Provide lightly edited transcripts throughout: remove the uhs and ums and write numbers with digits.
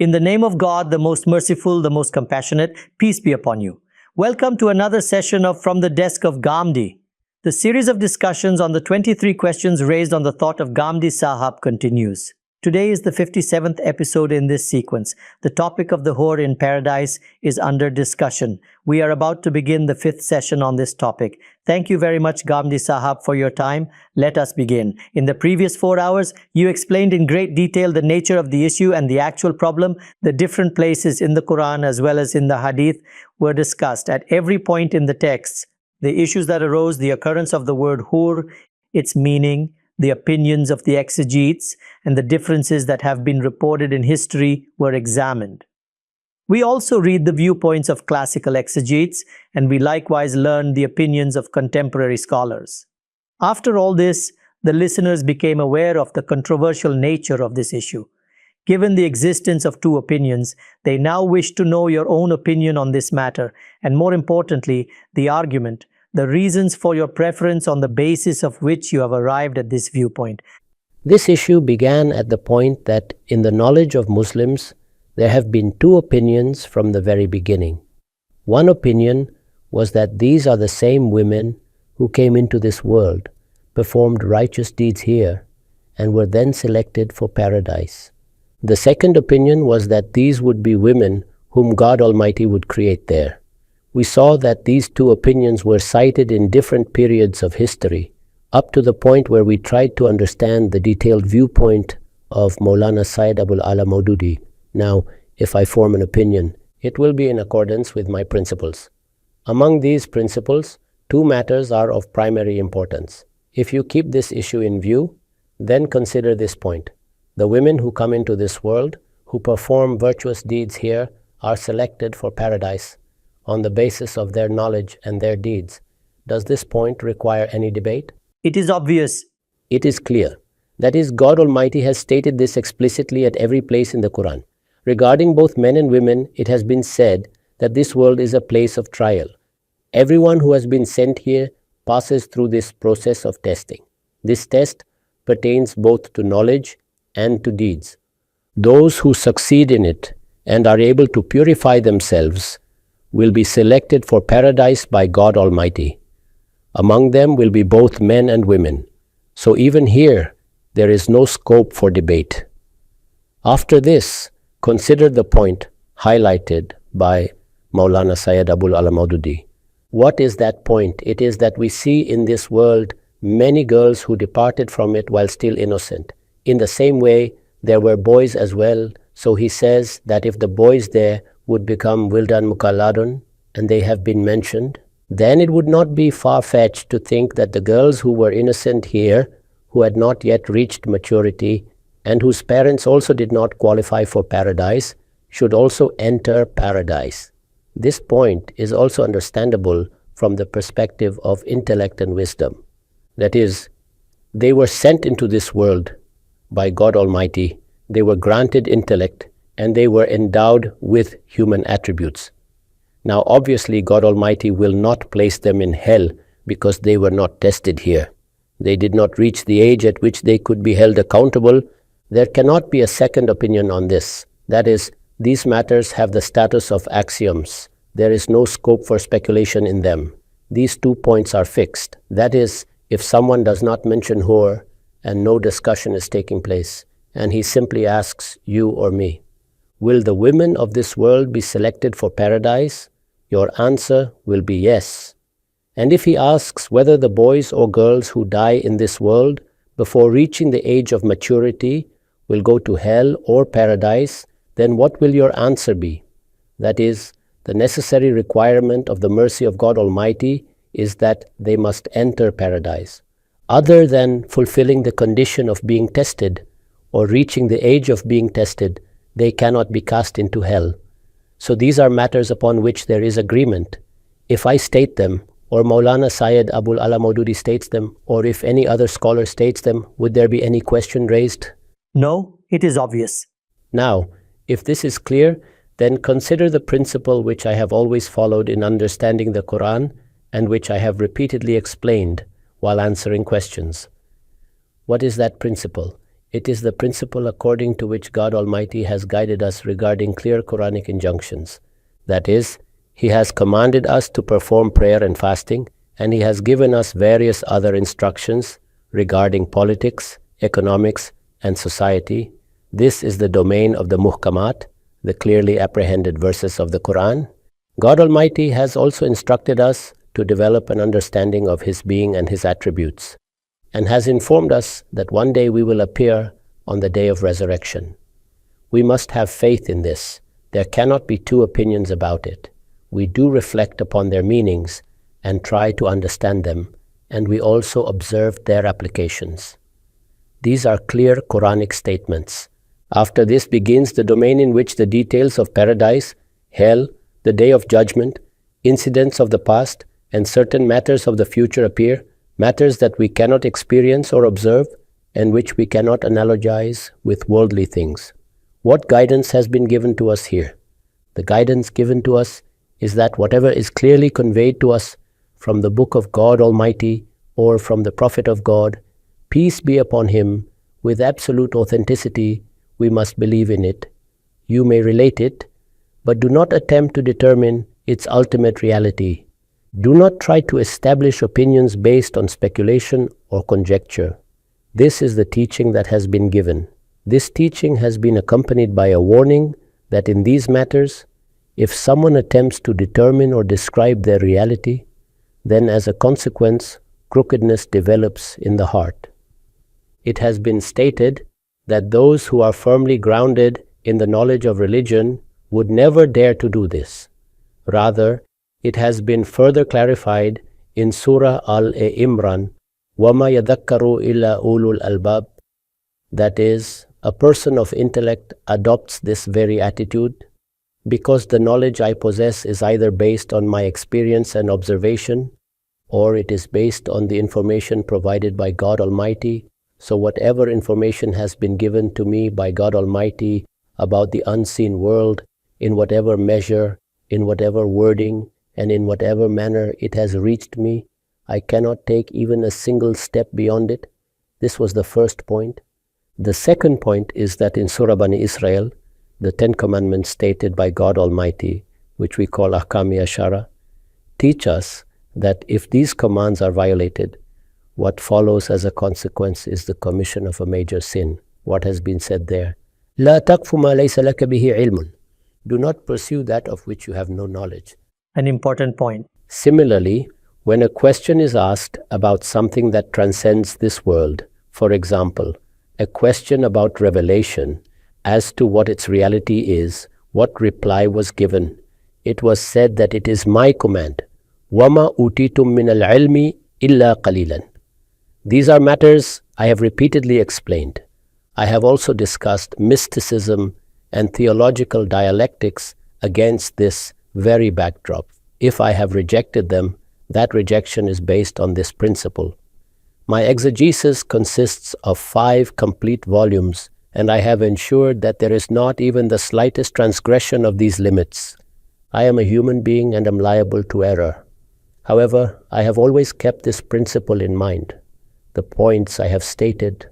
In the name of God, the most merciful, the most compassionate, peace be upon you. Welcome to another session of From the Desk of Ghamidi. The series of discussions on the 23 questions raised on the thought of Ghamidi Sahab continues. Today is the 57th episode in this sequence. The topic of the hur in paradise is under discussion. We are about to begin the 5th session on this topic. Thank you very much, Ghamidi Sahab, for your time. Let us begin. In the previous 4 hours, you explained in great detail the nature of the issue and the actual problem. The different places in the Quran as well as in the Hadith were discussed. At every point in the texts, the issues that arose, the occurrence of the word hur, its meaning, the opinions of the exegetes, and the differences that have been reported in history were examined. We also read the viewpoints of classical exegetes, and we likewise learn the opinions of contemporary scholars. After all this, the listeners became aware of the controversial nature of this issue. Given the existence of two opinions, they now wish to know your own opinion on this matter, and more importantly, the argument, the reasons for your preference on the basis of which you have arrived at this viewpoint. This issue began at the point that in the knowledge of Muslims, there have been two opinions from the very beginning. One opinion was that these are the same women who came into this world, performed righteous deeds here, and were then selected for paradise. The second opinion was that these would be women whom God Almighty would create there. We saw that these two opinions were cited in different periods of history, up to the point where we tried to understand the detailed viewpoint of Maulana Sayyid Abul Maududi. Now, if I form an opinion, it will be in accordance with my principles. Among these principles, two matters are of primary importance. If you keep this issue in view, then consider this point. The women who come into this world, who perform virtuous deeds here, are selected for paradise on the basis of their knowledge and their deeds. Does this point require any debate? It is obvious. It is clear. That is, God Almighty has stated this explicitly at every place in the Quran. Regarding both men and women, it has been said that this world is a place of trial. Everyone who has been sent here passes through this process of testing. This test pertains both to knowledge and to deeds. Those who succeed in it and are able to purify themselves will be selected for paradise by God Almighty. Among them will be both men and women. So even here, there is no scope for debate. After this, consider the point highlighted by Maulana Sayyid Abul Maududi. What is that point? It is that we see in this world many girls who departed from it while still innocent. In the same way, there were boys as well. So he says that if the boys there would become wildan mukalladun, and they have been mentioned, then it would not be far-fetched to think that the girls who were innocent here, who had not yet reached maturity, and whose parents also did not qualify for paradise, should also enter paradise. This point is also understandable from the perspective of intellect and wisdom. That is, they were sent into this world by God Almighty, they were granted intellect, and they were endowed with human attributes. Now obviously God Almighty will not place them in hell because they were not tested here. They did not reach the age at which they could be held accountable. There cannot be a second opinion on this. That is, these matters have the status of axioms. There is no scope for speculation in them. These 2 points are fixed. That is, if someone does not mention hur and no discussion is taking place, and he simply asks you or me, will the women of this world be selected for paradise? Your answer will be yes. And if he asks whether the boys or girls who die in this world before reaching the age of maturity will go to hell or paradise, then what will your answer be? That is, the necessary requirement of the mercy of God Almighty is that they must enter paradise. Other than fulfilling the condition of being tested or reaching the age of being tested, they cannot be cast into hell. So these are matters upon which there is agreement. If I state them, or Maulana Sayyid Abul Maududi states them, or if any other scholar states them, would there be any question raised? No, it is obvious. Now, if this is clear, then consider the principle which I have always followed in understanding the Quran and which I have repeatedly explained while answering questions. What is that principle? It is the principle according to which God Almighty has guided us regarding clear Quranic injunctions. That is, He has commanded us to perform prayer and fasting, and He has given us various other instructions regarding politics, economics, and society. This is the domain of the muhkamat, the clearly apprehended verses of the Quran. God Almighty has also instructed us to develop an understanding of His being and His attributes, and has informed us that one day we will appear on the day of resurrection. We must have faith in this. There cannot be two opinions about it. We do reflect upon their meanings and try to understand them, and we also observe their applications. These are clear Quranic statements. After this begins the domain in which the details of paradise, hell, the day of judgment, incidents of the past, and certain matters of the future appear, matters that we cannot experience or observe, and which we cannot analogize with worldly things. What guidance has been given to us here? The guidance given to us is that whatever is clearly conveyed to us from the Book of God Almighty or from the Prophet of God, peace be upon him, with absolute authenticity, we must believe in it. You may relate it, but do not attempt to determine its ultimate reality. Do not try to establish opinions based on speculation or conjecture. This is the teaching that has been given. This teaching has been accompanied by a warning that in these matters, if someone attempts to determine or describe their reality, then as a consequence, crookedness develops in the heart. It has been stated that those who are firmly grounded in the knowledge of religion would never dare to do this. Rather, it has been further clarified in Surah Al-Imran, وَمَا يَذَكَّرُ إِلَّا أُولُو الْأَلْبَابِ. That is, a person of intellect adopts this very attitude because the knowledge I possess is either based on my experience and observation, or it is based on the information provided by God Almighty. So whatever information has been given to me by God Almighty about the unseen world, in whatever measure, in whatever wording, and in whatever manner it has reached me, I cannot take even a single step beyond it. This was the first point. The second point is that in Surah Bani Israel, the 10 Commandments stated by God Almighty, which we call Ahkam Ashara, teach us that if these commands are violated, what follows as a consequence is the commission of a major sin. What has been said there? لا تقف ما ليس لك به علم. Do not pursue that of which you have no knowledge. An important point. Similarly, when a question is asked about something that transcends this world, for example, a question about revelation as to what its reality is, what reply was given? It was said that it is my command. وَمَا أُوتِيتُم مِّنَ الْعِلْمِ إِلَّا قَلِيلًا. These are matters I have repeatedly explained. I have also discussed mysticism and theological dialectics against this very backdrop. If I have rejected them, that rejection is based on this principle. My exegesis consists of 5 complete volumes, and I have ensured that there is not even the slightest transgression of these limits. I am a human being and am liable to error. However, I have always kept this principle in mind. The points I have stated,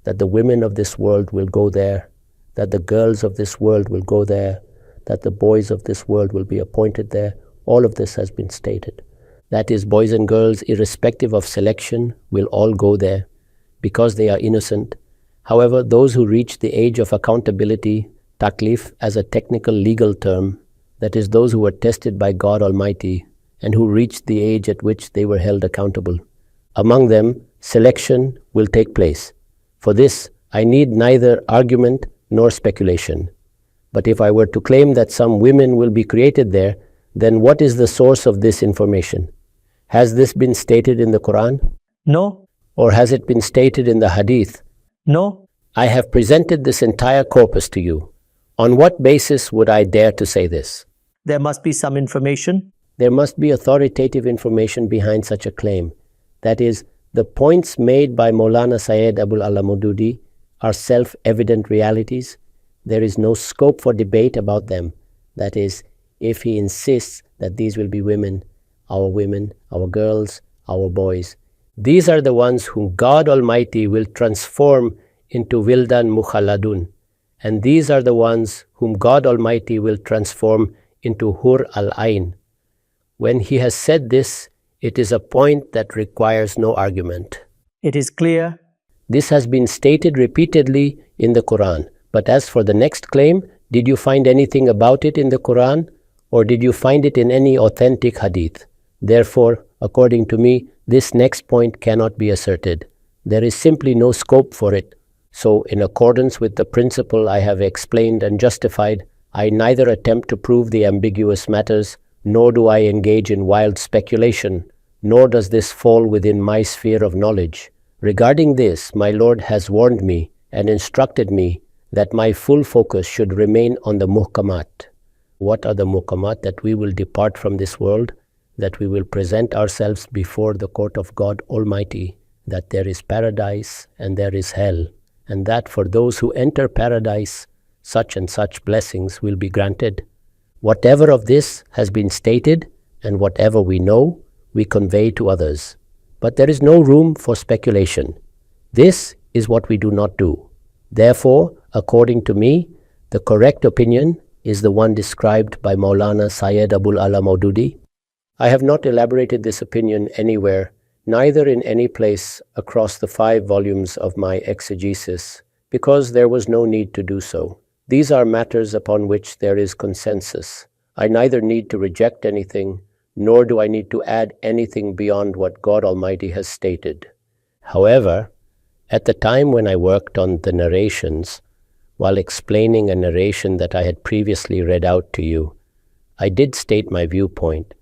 that the women of this world will go there, that the girls of this world will go there, that the boys of this world will be appointed there, all of this has been stated. That is, boys and girls, irrespective of selection, will all go there because they are innocent. However, those who reach the age of accountability, taklif as a technical legal term, that is, those who were tested by God Almighty and who reached the age at which they were held accountable. Among them, selection will take place. For this, I need neither argument nor speculation. But if I were to claim that some women will be created there, then what is the source of this information? Has this been stated in the Quran? No. Or has it been stated in the Hadith? No. I have presented this entire corpus to you. On what basis would I dare to say this? There must be some information. There must be authoritative information behind such a claim. That is, the points made by Maulana Sayyid Abul Maududi are self-evident realities. There is no scope for debate about them. That is, if he insists that these will be women, our girls, our boys. These are the ones whom God Almighty will transform into Wildan Mukhalladun, and these are the ones whom God Almighty will transform into Hur al-Ain. When he has said this, it is a point that requires no argument. It is clear. This has been stated repeatedly in the Quran. But as for the next claim, did you find anything about it in the Quran, or did you find it in any authentic hadith? Therefore, according to me, this next point cannot be asserted. There is simply no scope for it. So, in accordance with the principle I have explained and justified, I neither attempt to prove the ambiguous matters, nor do I engage in wild speculation, nor does this fall within my sphere of knowledge. Regarding this, my Lord has warned me and instructed me that my full focus should remain on the muhkamat. What are the muhkamat? That we will depart from this world, that we will present ourselves before the court of God Almighty, that there is paradise and there is hell, and that for those who enter paradise, such and such blessings will be granted. Whatever of this has been stated, and whatever we know, we convey to others. But there is no room for speculation. This is what we do not do. Therefore, according to me, the correct opinion is the one described by Maulana Sayyid Abul ala Maududi. I have not elaborated this opinion anywhere, neither in any place across the 5 volumes of my exegesis, because there was no need to do so. These are matters upon which there is consensus. I neither need to reject anything, nor do I need to add anything beyond what God Almighty has stated. However, at the time when I worked on the narrations, while explaining a narration that I had previously read out to you, I did state my viewpoint,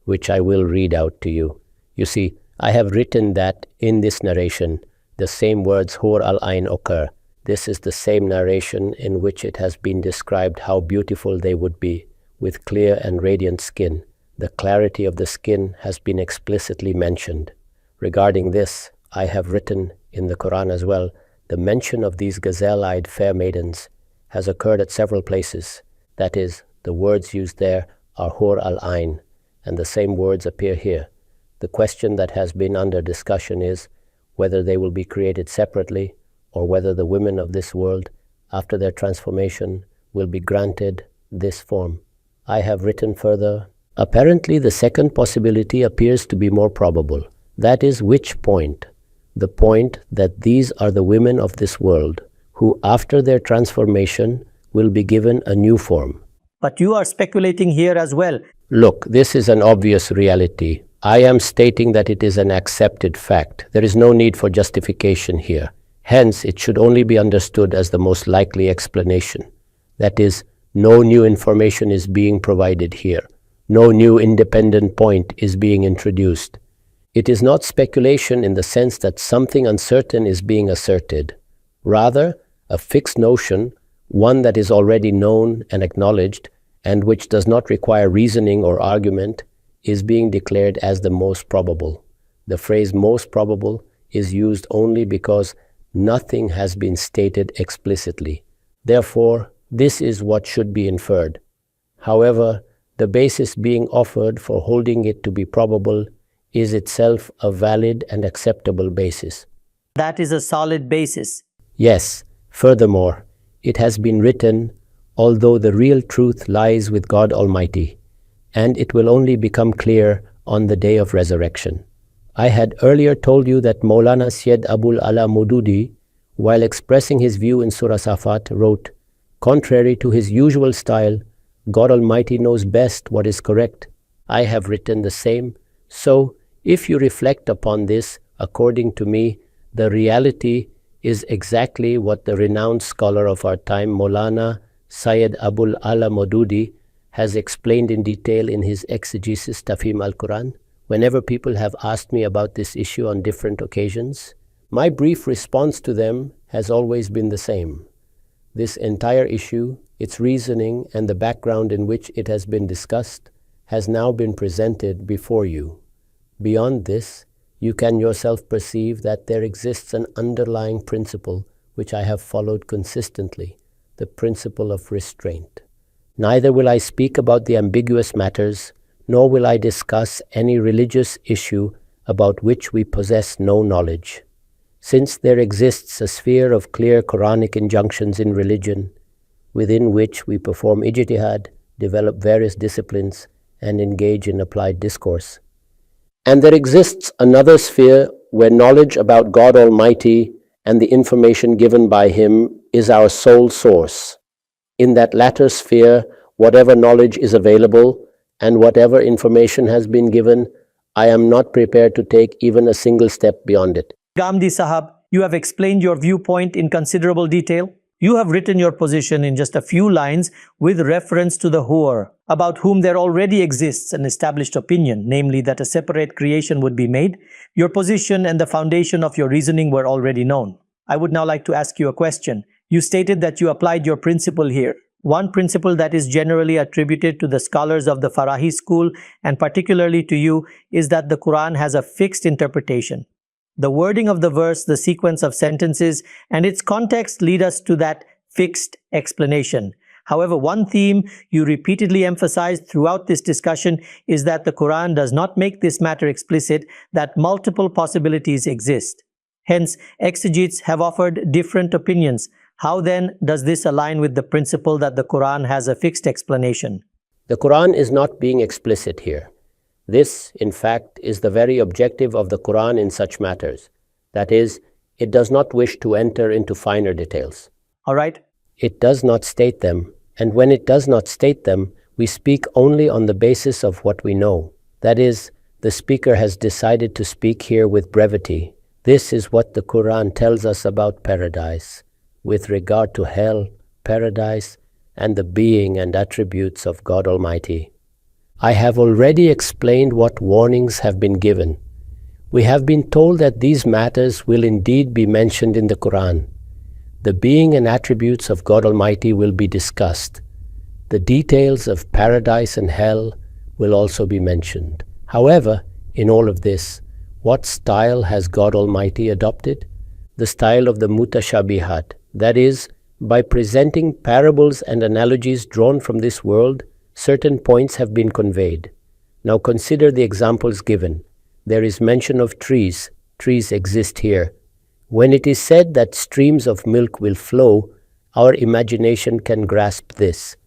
which I will read out to you. You see, I have written that in this narration, the same words Hur al-Ain occur. This is the same narration in which it has been described how beautiful they would be, with clear and radiant skin. The clarity of the skin has been explicitly mentioned. Regarding this, I have written in the Quran as well, the mention of these gazelle-eyed fair maidens has occurred at several places. That is, the words used there are Hur al-Ain, and the same words appear here. The question that has been under discussion is whether they will be created separately, or whether the women of this world, after their transformation, will be granted this form. I have written further, apparently the second possibility appears to be more probable. That is which point? The point that these are the women of this world, who after their transformation will be given a new form. But you are speculating here as well. Look, this is an obvious reality. I am stating that it is an accepted fact. There is no need for justification here. Hence, it should only be understood as the most likely explanation. That is, no new information is being provided here. No new independent point is being introduced. It is not speculation in the sense that something uncertain is being asserted. Rather, a fixed notion, one that is already known and acknowledged, and which does not require reasoning or argument, is being declared as the most probable. The phrase most probable is used only because nothing has been stated explicitly. Therefore, this is what should be inferred. However, the basis being offered for holding it to be probable is itself a valid and acceptable basis. That is a solid basis. Yes, furthermore, it has been written, although the real truth lies with God Almighty, and it will only become clear on the day of resurrection. I had earlier told you that Maulana Sayyid Abul ala Maududi, while expressing his view in Surah Safat, wrote, contrary to his usual style, God Almighty knows best what is correct. I have written the same. So, if you reflect upon this, according to me, the reality is exactly what the renowned scholar of our time, Maulana Sayyid Abul ala Maududi, has explained in detail in his exegesis Tafhim al-Quran. Whenever people have asked me about this issue on different occasions, my brief response to them has always been the same. This entire issue, its reasoning, and the background in which it has been discussed has now been presented before you. Beyond this, you can yourself perceive that there exists an underlying principle which I have followed consistently, the principle of restraint. Neither will I speak about the ambiguous matters, nor will I discuss any religious issue about which we possess no knowledge. Since there exists a sphere of clear Quranic injunctions in religion, within which we perform ijtihad, develop various disciplines, and engage in applied discourse. And there exists another sphere where knowledge about God Almighty and the information given by Him is our sole source. In that latter sphere, whatever knowledge is available and whatever information has been given, I am not prepared to take even a single step beyond it. Ghamidi Sahab, you have explained your viewpoint in considerable detail. You have written your position in just a few lines with reference to the Hur, about whom there already exists an established opinion, namely that a separate creation would be made. Your position and the foundation of your reasoning were already known. I would now like to ask you a question. You stated that you applied your principle here. One principle that is generally attributed to the scholars of the Farahi school, and particularly to you, is that the Quran has a fixed interpretation. The wording of the verse, the sequence of sentences, and its context lead us to that fixed explanation. However, one theme you repeatedly emphasized throughout this discussion is that the Quran does not make this matter explicit, that multiple possibilities exist. Hence, exegetes have offered different opinions. How then does this align with the principle that the Quran has a fixed explanation? The Quran is not being explicit here. This, in fact, is the very objective of the Quran in such matters. That is, it does not wish to enter into finer details. All right. It does not state them, and when it does not state them, we speak only on the basis of what we know. That is, the speaker has decided to speak here with brevity. This is what the Quran tells us about paradise, with regard to hell, paradise, and the being and attributes of God Almighty. I have already explained what warnings have been given. We have been told that these matters will indeed be mentioned in the Quran. The being and attributes of God Almighty will be discussed. The details of paradise and hell will also be mentioned. However, in all of this, what style has God Almighty adopted? The style of the mutashabihat, that is, by presenting parables and analogies drawn from this world, certain points have been conveyed. Now consider the examples given. There is mention of trees. Trees exist here. When it is said that streams of milk will flow, our imagination can grasp this.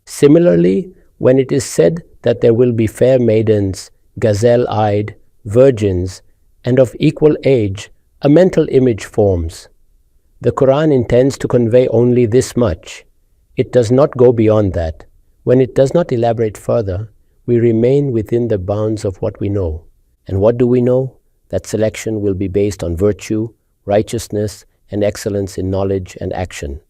Similarly, when it is said that there will be fair maidens, gazelle-eyed, virgins, and of equal age, a mental image forms. The Quran intends to convey only this much. It does not go beyond that. When it does not elaborate further, we remain within the bounds of what we know. And what do we know? That selection will be based on virtue, righteousness, and excellence in knowledge and action,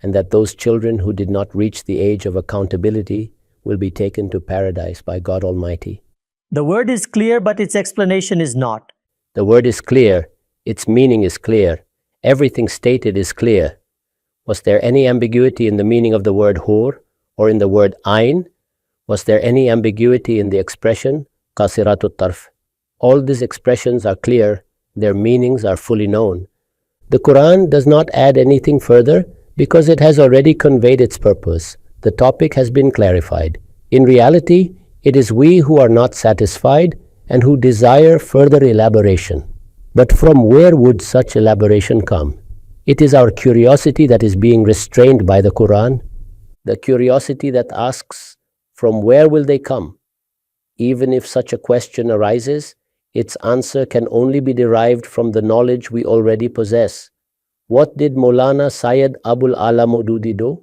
and that those children who did not reach the age of accountability will be taken to paradise by God Almighty. The word is clear, but its explanation is not. The word is clear. Its meaning is clear. Everything stated is clear. Was there any ambiguity in the meaning of the word hur? Or in the word ayn? Was there any ambiguity in the expression qasiratut tarf? All these expressions are clear, their meanings are fully known. The Quran does not add anything further because it has already conveyed its purpose. The topic has been clarified. In reality, it is we who are not satisfied and who desire further elaboration. But from where would such elaboration come? It is our curiosity that is being restrained by the Quran. The curiosity that asks, from where will they come? Even if such a question arises, its answer can only be derived from the knowledge we already possess. What did Maulana Sayyid Abul Maududi do?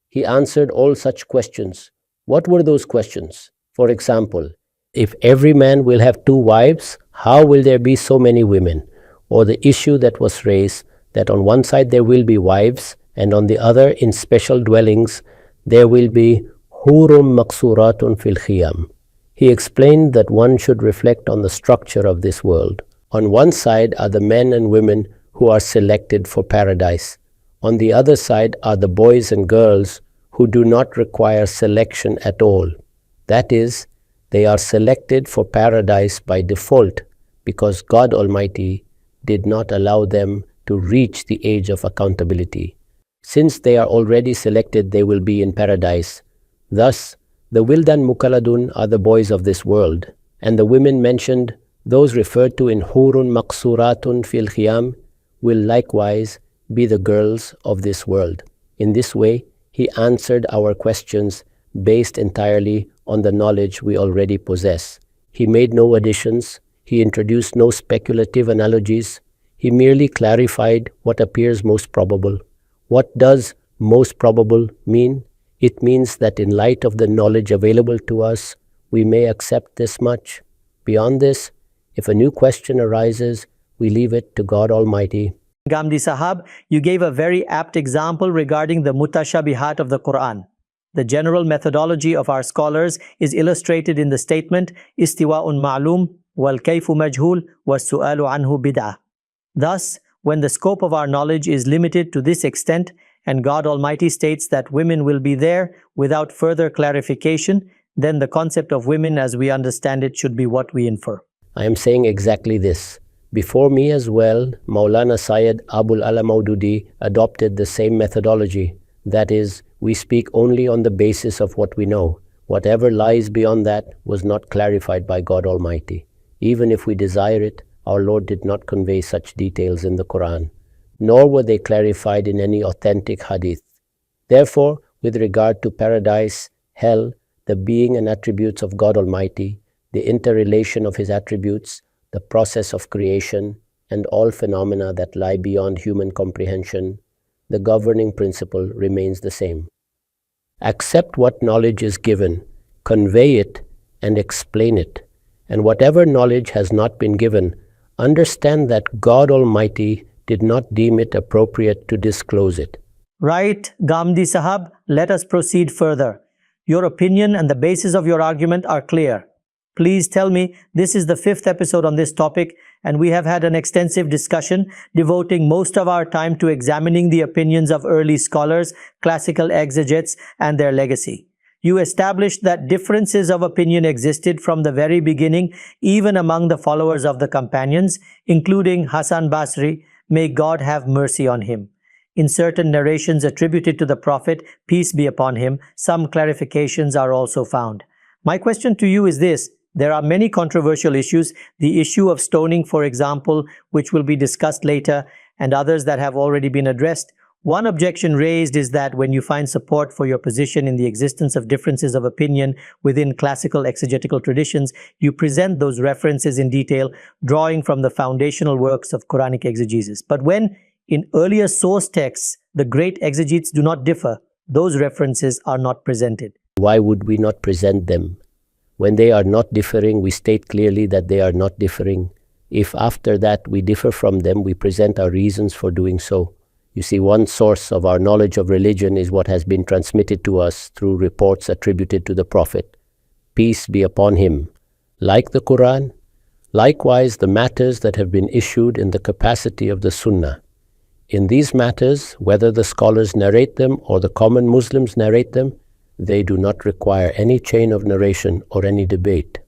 He answered all such questions. What were those questions? For example, if every man will have 2 wives, how will there be so many women? Or the issue that was raised, that on one side there will be wives, and on the other, in special dwellings, there will be hurum maqsuratun fil khiyam. He explained that one should reflect on the structure of this world. On one side are the men and women who are selected for paradise. On the other side are the boys and girls who do not require selection at all. That is, they are selected for paradise by default because God Almighty did not allow them to reach the age of accountability. Since they are already selected, they will be in paradise. Thus, the Wildan Mukalladun are the boys of this world, and the women mentioned, those referred to in Hurun Maqsuratun fil Khiyam, will likewise be the girls of this world. In this way, he answered our questions based entirely on the knowledge we already possess. He made no additions, he introduced no speculative analogies, he merely clarified what appears most probable. What does most probable mean? It means that in light of the knowledge available to us, we may accept this much. Beyond this, if a new question arises, we leave it to God Almighty. Ghamidi Sahab, you gave a very apt example regarding the mutashabihat of the Quran. The general methodology of our scholars is illustrated in the statement istiwa'un ma'lum wal kayfu majhul was su'alu anhu bid'ah. Thus, when the scope of our knowledge is limited to this extent and God Almighty states that women will be there without further clarification, then the concept of women as we understand it should be what we infer. I am saying exactly this. Before me as well, Maulana Sayyid Abul Maududi adopted the same methodology. That is, we speak only on the basis of what we know. Whatever lies beyond that was not clarified by God Almighty. Even if we desire it, our Lord did not convey such details in the Quran, nor were they clarified in any authentic hadith. Therefore, with regard to paradise, hell, the being and attributes of God Almighty, the interrelation of His attributes, the process of creation, and all phenomena that lie beyond human comprehension, the governing principle remains the same. Accept what knowledge is given, convey it, and explain it. And whatever knowledge has not been given, understand that God Almighty did not deem it appropriate to disclose it. Right, Ghamidi Sahab, let us proceed further. Your opinion and the basis of your argument are clear. Please tell me, this is the 5th episode on this topic, and we have had an extensive discussion devoting most of our time to examining the opinions of early scholars, classical exegetes, and their legacy. You established that differences of opinion existed from the very beginning, even among the followers of the companions, including Hasan Basri, may God have mercy on him. In certain narrations attributed to the Prophet, peace be upon him, some clarifications are also found. My question to you is this. There are many controversial issues, the issue of stoning, for example, which will be discussed later, and others that have already been addressed. One objection raised is that when you find support for your position in the existence of differences of opinion within classical exegetical traditions, you present those references in detail, drawing from the foundational works of Quranic exegesis. But when in earlier source texts, the great exegetes do not differ, those references are not presented. Why would we not present them? When they are not differing, we state clearly that they are not differing. If after that we differ from them, we present our reasons for doing so. You see, one source of our knowledge of religion is what has been transmitted to us through reports attributed to the Prophet. Peace be upon him. Like the Quran, likewise the matters that have been issued in the capacity of the sunnah. In these matters, whether the scholars narrate them or the common Muslims narrate them, they do not require any chain of narration or any debate.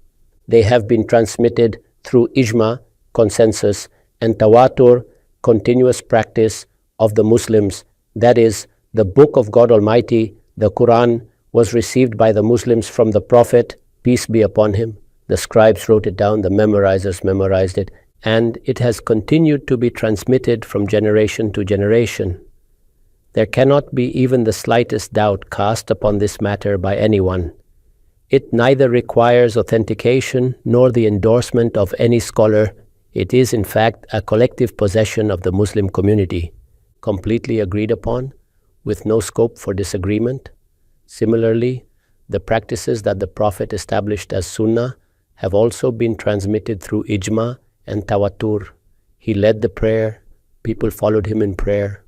They have been transmitted through ijma, consensus, and tawatur, continuous practice of the Muslims. That is, the book of God Almighty, the Quran, was received by the Muslims from the Prophet, peace be upon him. The scribes wrote it down, the memorizers memorized it, and it has continued to be transmitted from generation to generation. There cannot be even the slightest doubt cast upon this matter by anyone. It neither requires authentication nor the endorsement of any scholar. It is in fact a collective possession of the Muslim community, completely agreed upon, with no scope for disagreement. Similarly, the practices that the Prophet established as sunnah have also been transmitted through ijma and tawatur. He led the prayer, people followed him in prayer.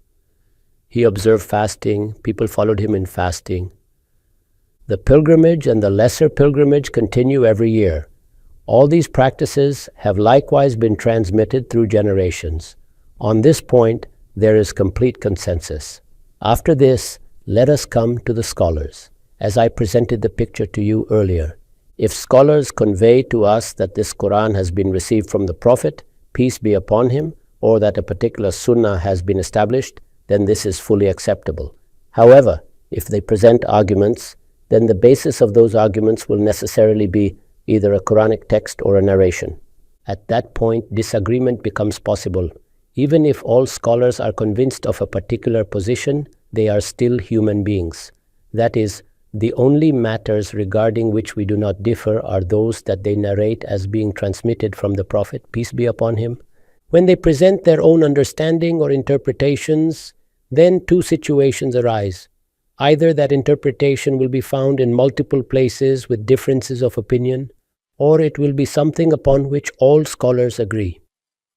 He observed fasting, people followed him in fasting. The pilgrimage and the lesser pilgrimage continue every year. All these practices have likewise been transmitted through generations. On this point, there is complete consensus. After this, let us come to the scholars. As I presented the picture to you earlier, if scholars convey to us that this Quran has been received from the Prophet, peace be upon him, or that a particular sunnah has been established, then this is fully acceptable. However, if they present arguments, then the basis of those arguments will necessarily be either a Quranic text or a narration. At that point, disagreement becomes possible. Even if all scholars are convinced of a particular position, they are still human beings. That is, the only matters regarding which we do not differ are those that they narrate as being transmitted from the Prophet, peace be upon him. When they present their own understanding or interpretations, then two situations arise. Either that interpretation will be found in multiple places with differences of opinion, or it will be something upon which all scholars agree.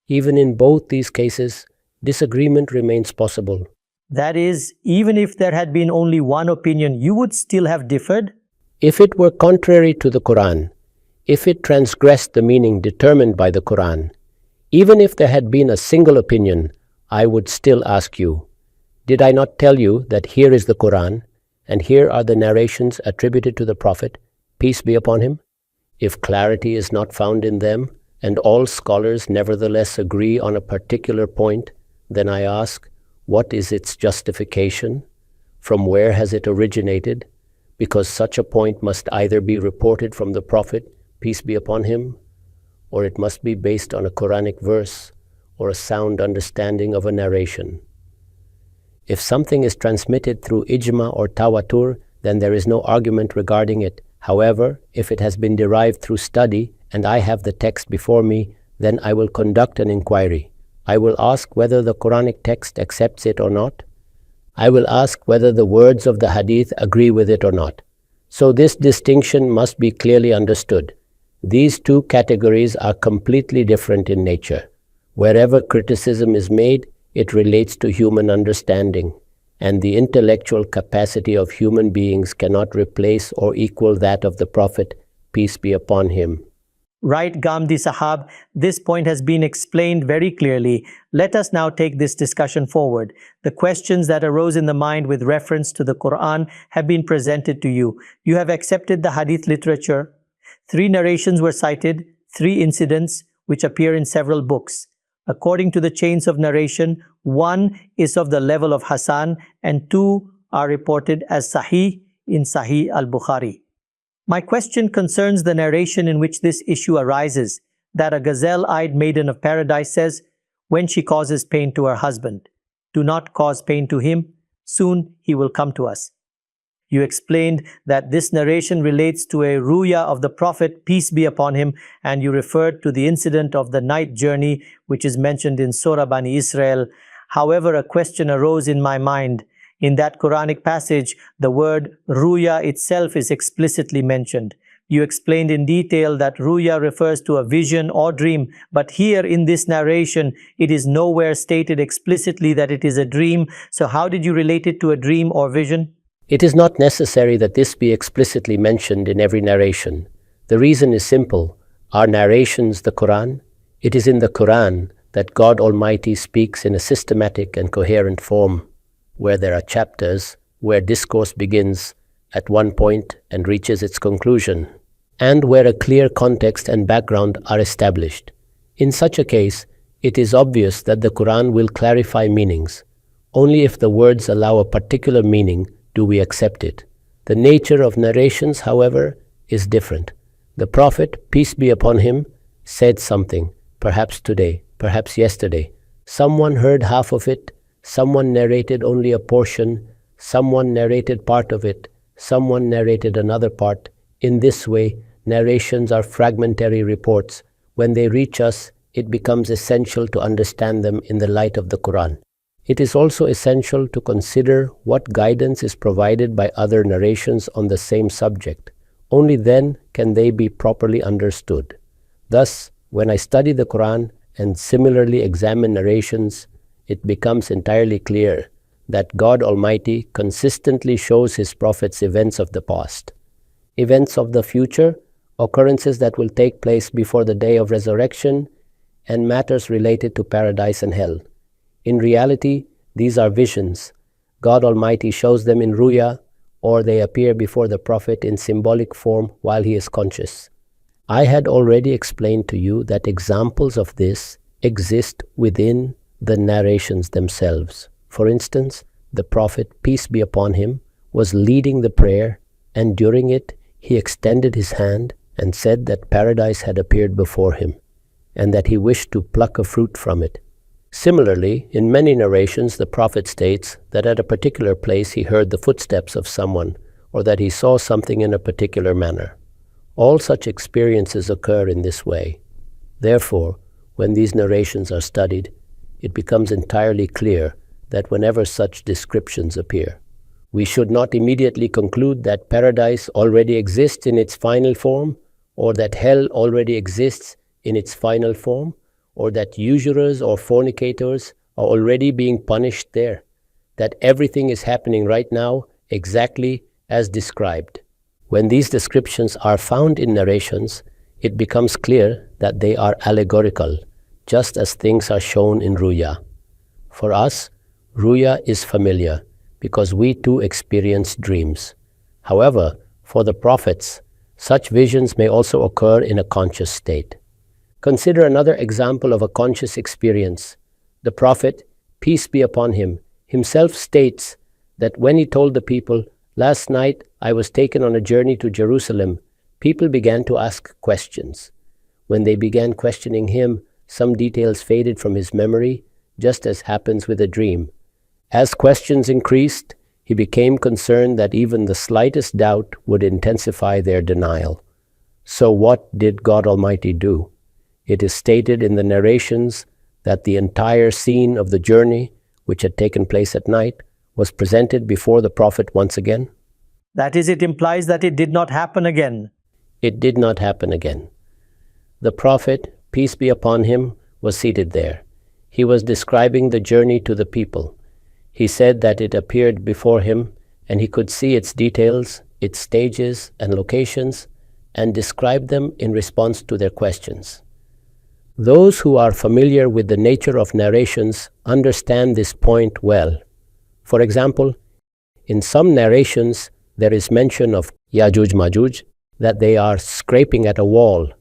Even in both these cases, disagreement remains possible. That is, even if there had been only one opinion, you would still have differed? If it were contrary to the Quran, if it transgressed the meaning determined by the Quran, even if there had been a single opinion, I would still ask you, did I not tell you that here is the Quran, and here are the narrations attributed to the Prophet, peace be upon him? If clarity is not found in them, and all scholars nevertheless agree on a particular point, then I ask, what is its justification? From where has it originated? Because such a point must either be reported from the Prophet, peace be upon him, or it must be based on a Quranic verse or a sound understanding of a narration. If something is transmitted through ijma or tawatur, then there is no argument regarding it. However, if it has been derived through study and I have the text before me, then I will conduct an inquiry. I will ask whether the Quranic text accepts it or not. I will ask whether the words of the hadith agree with it or not. So this distinction must be clearly understood. These two categories are completely different in nature. Wherever criticism is made, it relates to human understanding, and the intellectual capacity of human beings cannot replace or equal that of the Prophet, peace be upon him. Right, Ghamidi Sahab, this point has been explained very clearly. Let us now take this discussion forward. The questions that arose in the mind with reference to the Quran have been presented to you. You have accepted the hadith literature. 3 narrations were cited, 3 incidents which appear in several books. According to the chains of narration, 1 is of the level of Ahsan and 2 are reported as Sahih in Sahih al-Bukhari. My question concerns the narration in which this issue arises, that a gazelle-eyed maiden of paradise says, when she causes pain to her husband, do not cause pain to him, soon he will come to us. You explained that this narration relates to a ruya of the Prophet, peace be upon him, and you referred to the incident of the night journey which is mentioned in Surah Bani Israel. However, a question arose in my mind. In that Quranic passage, the word ruya itself is explicitly mentioned. You explained in detail that ruya refers to a vision or dream, but here in this narration, it is nowhere stated explicitly that it is a dream. So how did you relate it to a dream or vision? It is not necessary that this be explicitly mentioned in every narration. The reason is simple. Are narrations the Quran? It is in the Quran that God Almighty speaks in a systematic and coherent form, where there are chapters, where discourse begins at one point and reaches its conclusion, and where a clear context and background are established. In such a case, it is obvious that the Quran will clarify meanings. Only if the words allow a particular meaning do we accept it. The nature of narrations, however, is different. The Prophet, peace be upon him, said something, perhaps today, perhaps yesterday. Someone heard half of it, someone narrated only a portion, someone narrated part of it, someone narrated another part. In this way, narrations are fragmentary reports. When they reach us, it becomes essential to understand them in the light of the Quran. It is also essential to consider what guidance is provided by other narrations on the same subject. Only then can they be properly understood. Thus, when I study the Quran and similarly examine narrations, it becomes entirely clear that God Almighty consistently shows His prophets events of the past, events of the future, occurrences that will take place before the day of resurrection, and matters related to paradise and hell. In reality, these are visions. God Almighty shows them in ruya, or they appear before the Prophet in symbolic form while he is conscious. I had already explained to you that examples of this exist within the narrations themselves. For instance, the Prophet, peace be upon him, was leading the prayer, and during it he extended his hand and said that paradise had appeared before him, and that he wished to pluck a fruit from it. Similarly, in many narrations, the Prophet states that at a particular place he heard the footsteps of someone or that he saw something in a particular manner. All such experiences occur in this way. Therefore, when these narrations are studied, it becomes entirely clear that whenever such descriptions appear, we should not immediately conclude that paradise already exists in its final form, or that hell already exists in its final form, or that usurers or fornicators are already being punished there, that everything is happening right now exactly as described. When these descriptions are found in narrations, it becomes clear that they are allegorical, just as things are shown in ruya. For us, ruya is familiar because we too experience dreams. However, for the prophets, such visions may also occur in a conscious state. Consider another example of a conscious experience. The Prophet, peace be upon him, himself states that when he told the people, "Last night I was taken on a journey to Jerusalem," people began to ask questions. When they began questioning him, some details faded from his memory, just as happens with a dream. As questions increased, he became concerned that even the slightest doubt would intensify their denial. So what did God Almighty do? It is stated in the narrations that the entire scene of the journey, which had taken place at night, was presented before the Prophet once again. That is, it implies that it did not happen again. It did not happen again. The Prophet, peace be upon him, was seated there. He was describing the journey to the people. He said that it appeared before him and he could see its details, its stages and locations, and describe them in response to their questions. Those who are familiar with the nature of narrations understand this point well. For example, in some narrations there is mention of Yajuj Majuj, that they are scraping at a wall.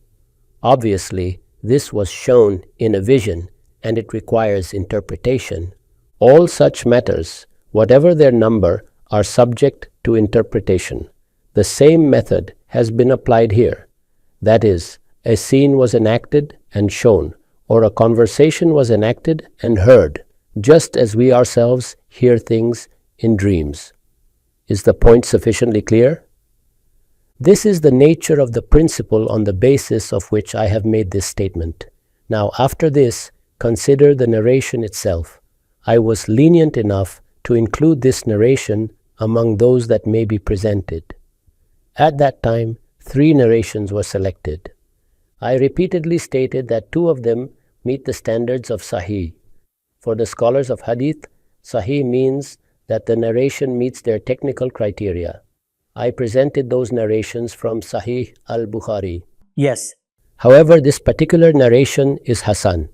Obviously, this was shown in a vision and it requires interpretation. All such matters, whatever their number, are subject to interpretation. The same method has been applied here. That is, a scene was enacted and shown, or a conversation was enacted and heard, just as we ourselves hear things in dreams. Is the point sufficiently clear? This is the nature of the principle on the basis of which I have made this statement. Now, after this, consider the narration itself. I was lenient enough to include this narration among those that may be presented. At that time, 3 narrations were selected. I repeatedly stated that 2 of them meet the standards of Sahih. For the scholars of Hadith, Sahih means that the narration meets their technical criteria. I presented those narrations from Sahih al-Bukhari. Yes. However, this particular narration is Hasan.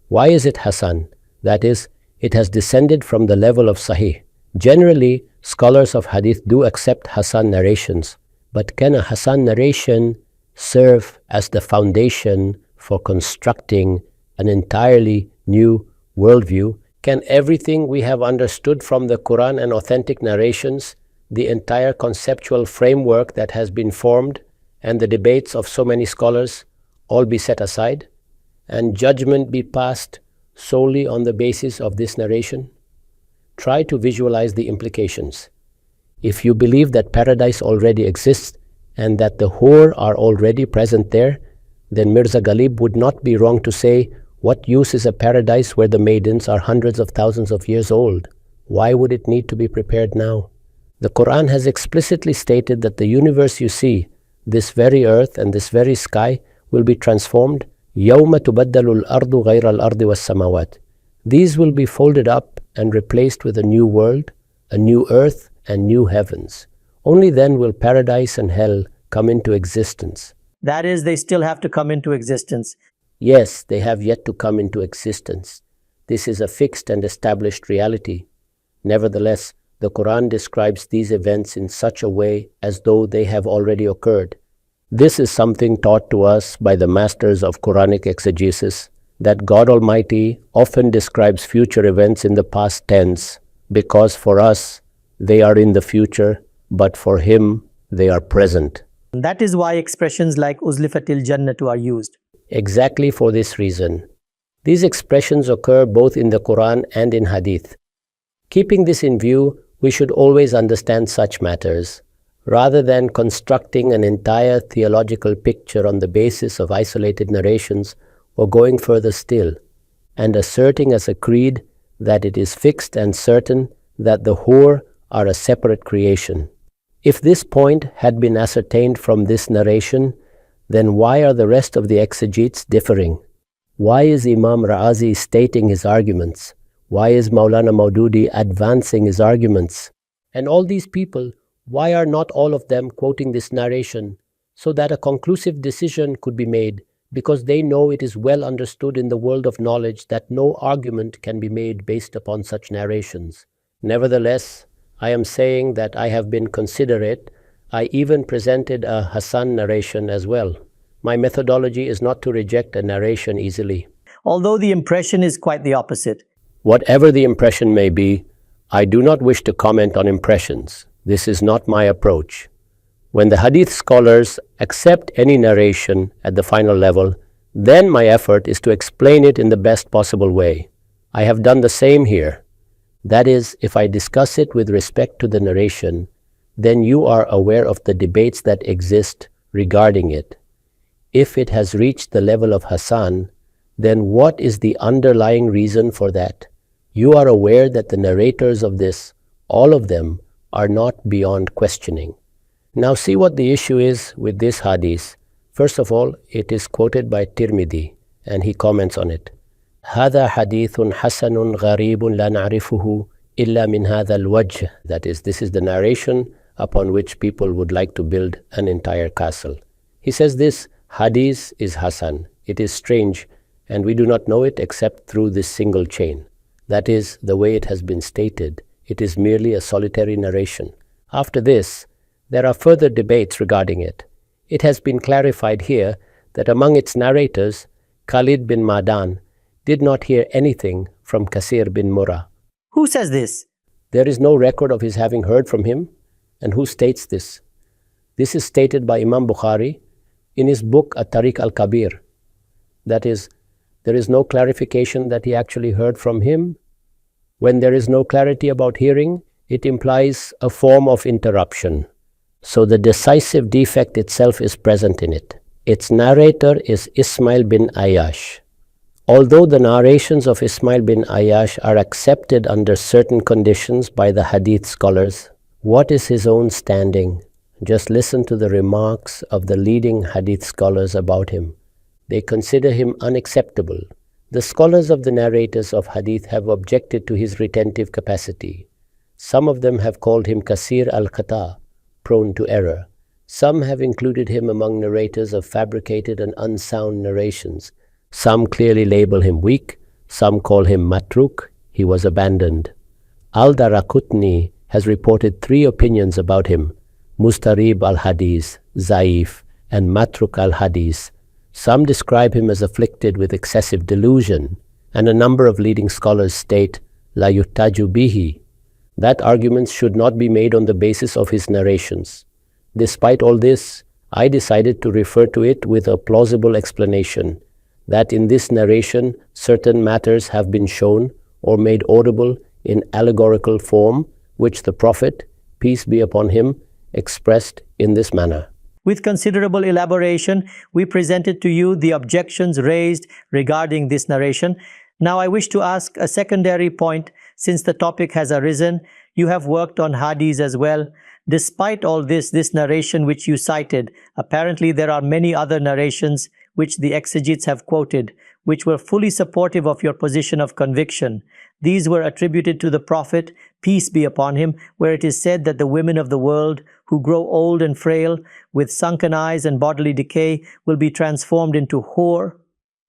Why is it Hasan? That is, it has descended from the level of Sahih. Generally, scholars of Hadith do accept Hasan narrations, but can a Hasan narration serve as the foundation for constructing an entirely new worldview? Can everything we have understood from the Quran and authentic narrations, the entire conceptual framework that has been formed, and the debates of so many scholars, all be set aside, and judgment be passed solely on the basis of this narration? Try to visualize the implications. If you believe that paradise already exists and that the hur are already present there, then Mirza Ghalib would not be wrong to say, what use is a paradise where the maidens are hundreds of thousands of years old? Why would it need to be prepared now? The Quran has explicitly stated that the universe you see, this very earth and this very sky, will be transformed. يَوْمَ تُبَدَّلُ الْأَرْضُ غَيْرَ الْأَرْضِ وَالسَّمَاوَاتِ. These will be folded up and replaced with a new world, a new earth and new heavens. Only then will paradise and hell come into existence. That is, they still have to come into existence. Yes, they have yet to come into existence. This is a fixed and established reality. Nevertheless, the Quran describes these events in such a way as though they have already occurred. This is something taught to us by the masters of Quranic exegesis, that God Almighty often describes future events in the past tense, because for us, they are in the future, but for Him, they are present. That is why expressions like Uzlifatil Jannatu are used. Exactly for this reason. These expressions occur both in the Quran and in Hadith. Keeping this in view, we should always understand such matters, rather than constructing an entire theological picture on the basis of isolated narrations, or going further still, and asserting as a creed that it is fixed and certain that the hur are a separate creation. If this point had been ascertained from this narration, then why are the rest of the exegetes differing? Why is Imam Ra'azi stating his arguments? Why is Maulana Maududi advancing his arguments? And all these people, why are not all of them quoting this narration so that a conclusive decision could be made, because they know it is well understood in the world of knowledge that no argument can be made based upon such narrations. Nevertheless, I am saying that I have been considerate. I even presented a Ahsan narration as well. My methodology is not to reject a narration easily. Although the impression is quite the opposite. Whatever the impression may be, I do not wish to comment on impressions. This is not my approach. When the Hadith scholars accept any narration at the final level, then my effort is to explain it in the best possible way. I have done the same here. That is, if I discuss it with respect to the narration, then you are aware of the debates that exist regarding it. If it has reached the level of Ahsan, then what is the underlying reason for that? You are aware that the narrators of this, all of them, are not beyond questioning. Now see what the issue is with this hadith. First of all, it is quoted by Tirmidhi, and he comments on it. هذا حديث حسن غريب لا نعرفه إلا من هذا الوجه. That is, this is the narration upon which people would like to build an entire castle. He says this hadith is Hasan. It is strange, and we do not know it except through this single chain. That is the way it has been stated. It is merely a solitary narration. After this, there are further debates regarding it. It has been clarified here that among its narrators, Khalid bin Madan did not hear anything from Kasir bin Murrah. Who says this? There is no record of his having heard from him. And who states this? This is stated by Imam Bukhari in his book At-Tariq al-Kabir. That is, there is no clarification that he actually heard from him. When there is no clarity about hearing, it implies a form of interruption. So the decisive defect itself is present in it. Its narrator is Ismail bin Ayyash. Although the narrations of Ismail bin Ayyash are accepted under certain conditions by the Hadith scholars, what is his own standing? Just listen to the remarks of the leading Hadith scholars about him. They consider him unacceptable. The scholars of the narrators of Hadith have objected to his retentive capacity. Some of them have called him Kasir al-Khata, prone to error. Some have included him among narrators of fabricated and unsound narrations. Some clearly label him weak, some call him matruk, he was abandoned. Al-Darakutni has reported 3 opinions about him, Mustarib al-Hadith, Zaif, and Matruk al-Hadith. Some describe him as afflicted with excessive delusion, and a number of leading scholars state, La yuttaju bihi, that arguments should not be made on the basis of his narrations. Despite all this, I decided to refer to it with a plausible explanation, that in this narration certain matters have been shown or made audible in allegorical form, which the Prophet, peace be upon him, expressed in this manner. With considerable elaboration, we presented to you the objections raised regarding this narration. Now I wish to ask a secondary point, since the topic has arisen. You have worked on hadiths as well. Despite all this narration which you cited, apparently there are many other narrations which the exegetes have quoted, which were fully supportive of your position of conviction. These were attributed to the Prophet, peace be upon him, where it is said that the women of the world, who grow old and frail, with sunken eyes and bodily decay, will be transformed into hur.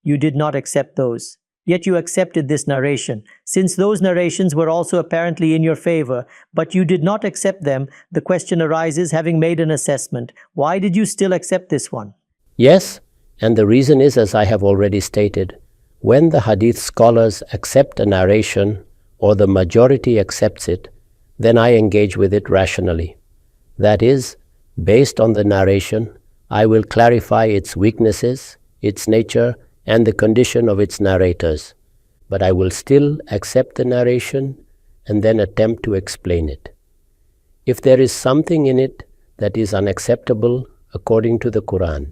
You did not accept those. Yet you accepted this narration. Since those narrations were also apparently in your favor, but you did not accept them, the question arises, having made an assessment, why did you still accept this one? Yes, and the reason is, as I have already stated, when the Hadith scholars accept a narration, or the majority accepts it, then I engage with it rationally. That is, based on the narration, I will clarify its weaknesses, its nature, and the condition of its narrators, but I will still accept the narration and then attempt to explain it. If there is something in it that is unacceptable according to the Quran,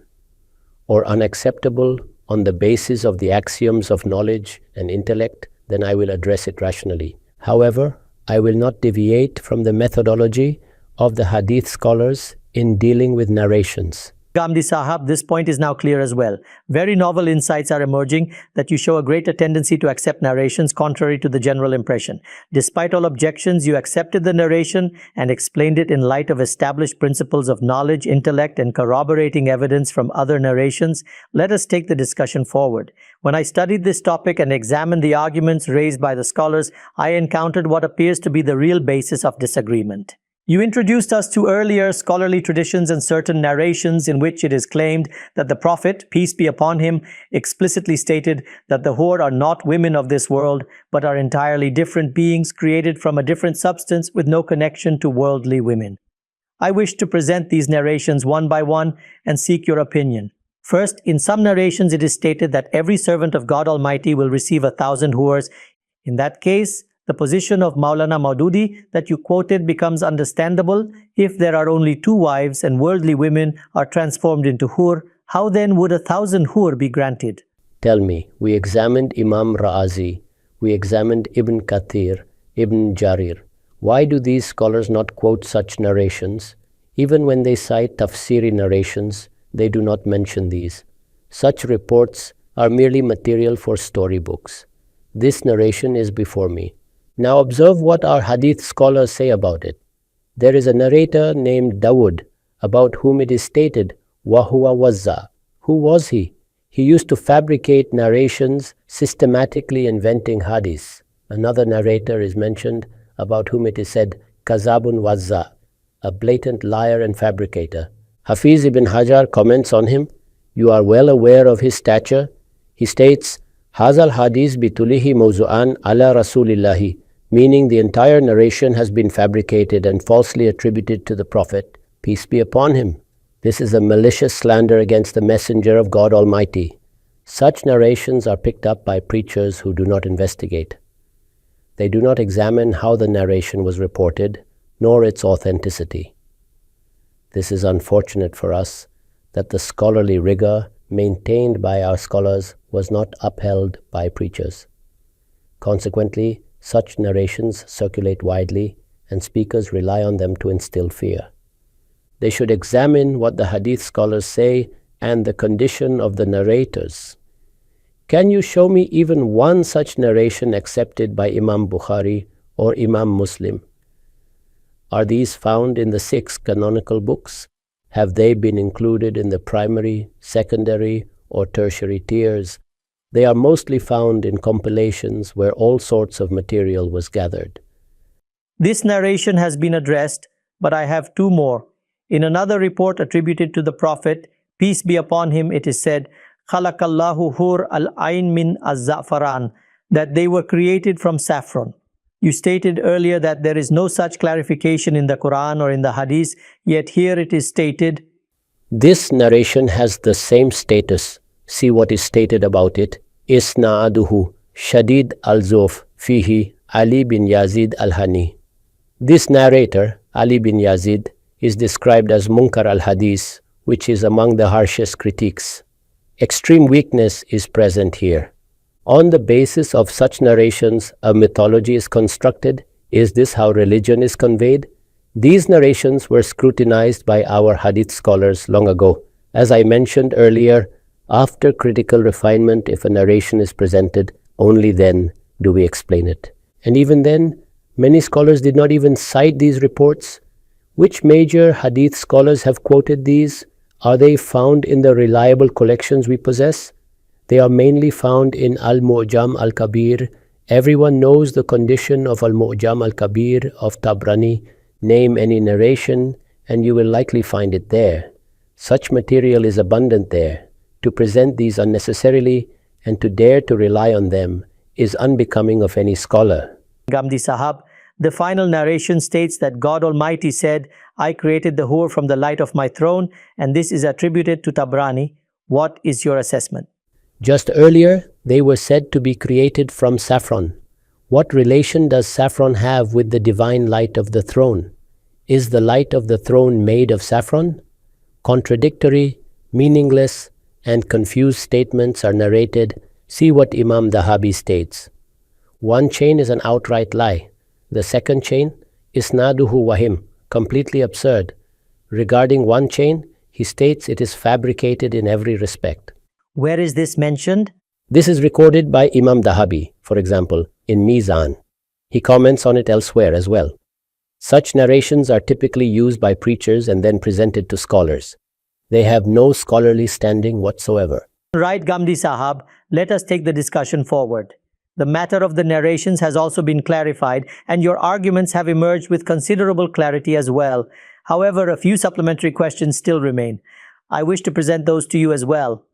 or unacceptable on the basis of the axioms of knowledge and intellect, then I will address it rationally. However, I will not deviate from the methodology of the hadith scholars in dealing with narrations. Ghamidi Sahab, this point is now clear as well. Very novel insights are emerging that you show a greater tendency to accept narrations contrary to the general impression. Despite all objections, you accepted the narration and explained it in light of established principles of knowledge, intellect, and corroborating evidence from other narrations. Let us take the discussion forward. When I studied this topic and examined the arguments raised by the scholars, I encountered what appears to be the real basis of disagreement. You introduced us to earlier scholarly traditions and certain narrations in which it is claimed that the Prophet, peace be upon him, explicitly stated that the hur are not women of this world, but are entirely different beings created from a different substance with no connection to worldly women. I wish to present these narrations one by one and seek your opinion. First, in some narrations it is stated that every servant of God Almighty will receive 1,000 hurs. In that case, the position of Maulana Maududi that you quoted becomes understandable. If there are only 2 wives and worldly women are transformed into hur, how then would 1,000 hur be granted? Tell me, we examined Imam Ra'azi, we examined Ibn Kathir, Ibn Jarir. Why do these scholars not quote such narrations? Even when they cite tafsiri narrations, they do not mention these. Such reports are merely material for storybooks. This narration is before me. Now observe what our hadith scholars say about it. There is a narrator named Dawood, about whom it is stated, Wahuwa Wazza. Who was he? He used to fabricate narrations, systematically inventing hadiths. Another narrator is mentioned, about whom it is said, Kazabun Wazza, a blatant liar and fabricator. Hafiz ibn Hajar comments on him, you are well aware of his stature. He states, Hazal hadith bitulihi mawzu'an ala rasulillahi, meaning the entire narration has been fabricated and falsely attributed to the Prophet, peace be upon him. This is a malicious slander against the Messenger of God Almighty. Such narrations are picked up by preachers who do not investigate. They do not examine how the narration was reported, nor its authenticity. This is unfortunate for us, that the scholarly rigor maintained by our scholars was not upheld by preachers. Consequently, such narrations circulate widely and speakers rely on them to instill fear. They should examine what the hadith scholars say and the condition of the narrators. Can you show me even one such narration accepted by Imam Bukhari or Imam Muslim? Are these found in the 6 canonical books? Have they been included in the primary, secondary, or tertiary tiers? They are mostly found in compilations where all sorts of material was gathered. This narration has been addressed, but I have 2 more. In another report attributed to the Prophet, peace be upon him, it is said, Khalaqallahu hur al-ayn min az-za'faran, that they were created from saffron. You stated earlier that there is no such clarification in the Quran or in the Hadith, yet here it is stated. This narration has the same status. See what is stated about it. Isna'aduhu Shadid al-Zof fihi Ali bin Yazid al-Hani. This narrator, Ali bin Yazid, is described as Munkar al-Hadith, which is among the harshest critiques. Extreme weakness is present here. On the basis of such narrations, a mythology is constructed. Is this how religion is conveyed? These narrations were scrutinized by our hadith scholars long ago. As I mentioned earlier, after critical refinement, if a narration is presented, only then do we explain it. And even then, many scholars did not even cite these reports. Which major hadith scholars have quoted these? Are they found in the reliable collections we possess? They are mainly found in Al-Mu'jam al-Kabir. Everyone knows the condition of Al-Mu'jam al-Kabir of Tabrani. Name any narration and you will likely find it there. Such material is abundant there. To present these unnecessarily and to dare to rely on them is unbecoming of any scholar. Ghamidi Sahab, the final narration states that God Almighty said, I created the hur from the light of my throne, and this is attributed to Tabrani. What is your assessment? Just earlier, they were said to be created from saffron. What relation does saffron have with the divine light of the throne? Is the light of the throne made of saffron? Contradictory, meaningless, and confused statements are narrated. See what Imam Dhahabi states. One chain is an outright lie. The second chain, Isnaduhu Wahim, completely absurd. Regarding one chain, he states it is fabricated in every respect. Where is this mentioned? This is recorded by Imam Dhahabi, for example, in Meezan. He comments on it elsewhere as well. Such narrations are typically used by preachers and then presented to scholars. They have no scholarly standing whatsoever. Right, Ghamidi Sahab, let us take the discussion forward. The matter of the narrations has also been clarified, and your arguments have emerged with considerable clarity as well. However, a few supplementary questions still remain. I wish to present those to you as well.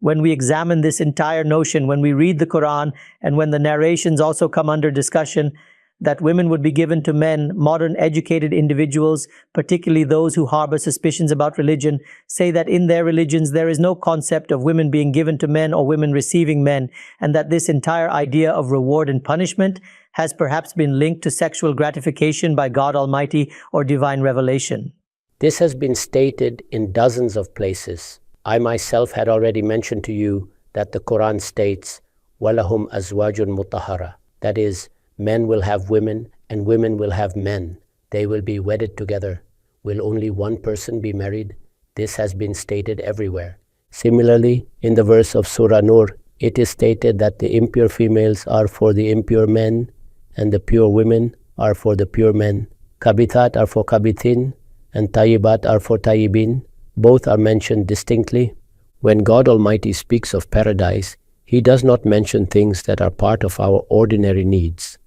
When we examine this entire notion, when we read the Quran, and when the narrations also come under discussion, that women would be given to men, modern educated individuals, particularly those who harbor suspicions about religion, say that in their religions there is no concept of women being given to men or women receiving men, and that this entire idea of reward and punishment has perhaps been linked to sexual gratification by God Almighty or divine revelation. This has been stated in dozens of places. I myself had already mentioned to you that the Quran states, وَلَهُمْ أَزْوَاجٌ مُطَهَّرَةٌ, that is, men will have women and women will have men. They will be wedded together. Will only one person be married? This has been stated everywhere. Similarly, in the verse of Surah Nur, it is stated that the impure females are for the impure men and the pure women are for the pure men. Kabithat are for kabithin and tayyibat are for tayyibin. Both are mentioned distinctly. When God Almighty speaks of paradise, He does not mention things that are part of our ordinary needs.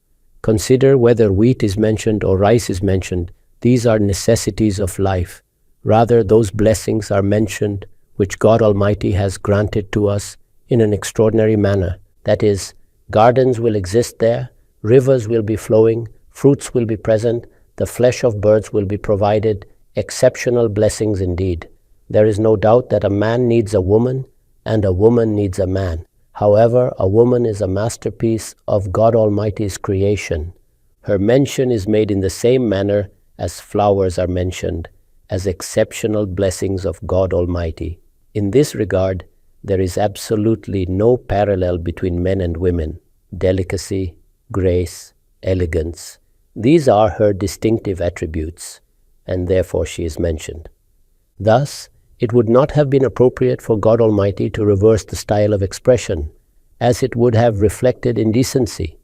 Consider whether wheat is mentioned or rice is mentioned. These are necessities of life. Rather, those blessings are mentioned which God Almighty has granted to us in an extraordinary manner. That is, gardens will exist there, rivers will be flowing, fruits will be present, the flesh of birds will be provided, exceptional blessings indeed. There is no doubt that a man needs a woman and a woman needs a man. However, a woman is a masterpiece of God Almighty's creation. Her mention is made in the same manner as flowers are mentioned, as exceptional blessings of God Almighty. In this regard, there is absolutely no parallel between men and women. Delicacy, grace, elegance. These are her distinctive attributes, and therefore she is mentioned. Thus, it would not have been appropriate for God Almighty to reverse the style of expression, as it would have reflected indecency.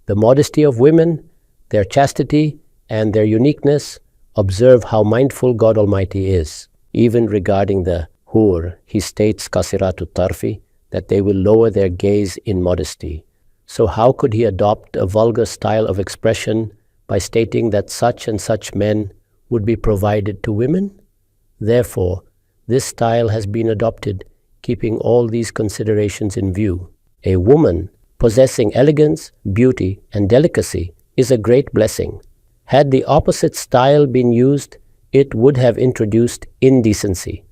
The modesty of women, their chastity, and their uniqueness, observe how mindful God Almighty is. Even regarding the hur, He states kasiratu tarfi, that they will lower their gaze in modesty. So how could He adopt a vulgar style of expression by stating that such and such men would be provided to women? Therefore, this style has been adopted, keeping all these considerations in view. A woman possessing elegance, beauty, and delicacy is a great blessing. Had the opposite style been used, it would have introduced indecency.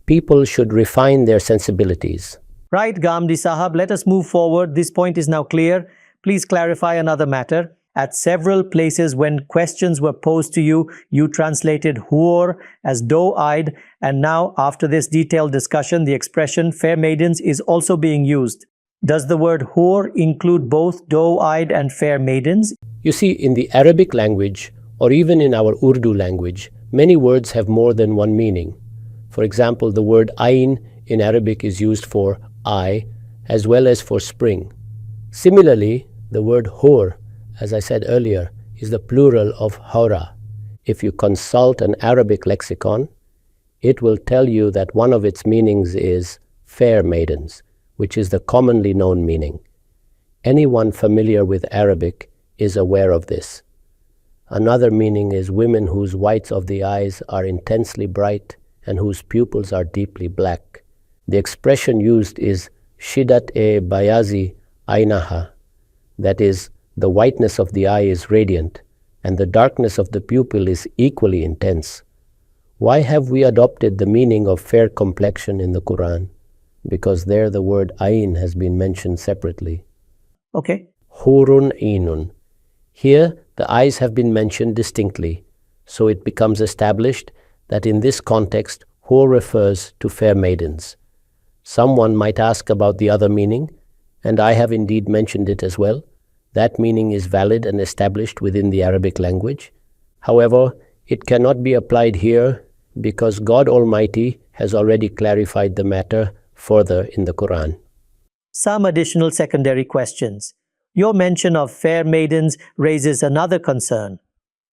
People should refine their sensibilities. Right, Ghamidi Sahab, let us move forward. This point is now clear. Please clarify another matter. At several places when questions were posed to you, you translated hur as doe-eyed, and now after this detailed discussion, the expression fair maidens is also being used. Does the word hur include both doe-eyed and fair maidens? You see, in the Arabic language, or even in our Urdu language, many words have more than one meaning. For example, the word ayn in Arabic is used for eye as well as for spring. Similarly, the word hur, as I said earlier, is the plural of hawra. If you consult an Arabic lexicon, it will tell you that one of its meanings is fair maidens, which is the commonly known meaning. Anyone familiar with Arabic is aware of this. Another meaning is women whose whites of the eyes are intensely bright and whose pupils are deeply black. The expression used is shidat-e-bayazi aynaha, that is, the whiteness of the eye is radiant, and the darkness of the pupil is equally intense. Why have we adopted the meaning of fair complexion in the Quran? because there the word ayn has been mentioned separately. Okay. Hurun ainun. Here the eyes have been mentioned distinctly, so it becomes established that in this context hur refers to fair maidens. Someone might ask about the other meaning, and I have indeed mentioned it as well. That meaning is valid and established within the Arabic language. However, it cannot be applied here because God Almighty has already clarified the matter further in the Quran. Some additional secondary questions. Your mention of fair maidens raises another concern.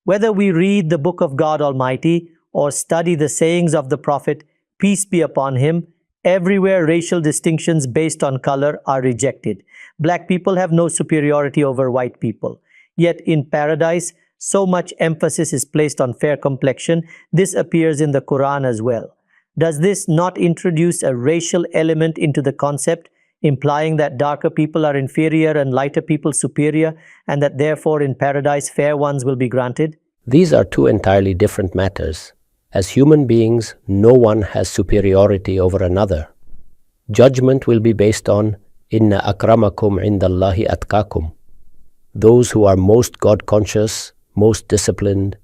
Whether we read the Book of God Almighty or study the sayings of the Prophet, peace be upon him, everywhere racial distinctions based on color are rejected. Black people have no superiority over white people. Yet in paradise, so much emphasis is placed on fair complexion. This appears in the Quran as well. Does this not introduce a racial element into the concept, implying that darker people are inferior and lighter people superior, and that therefore in paradise fair ones will be granted? These are two entirely different matters. As human beings, no one has superiority over another. Judgment will be based on Inna akramakum indallahi atqakum. Those who are most God-conscious, most disciplined,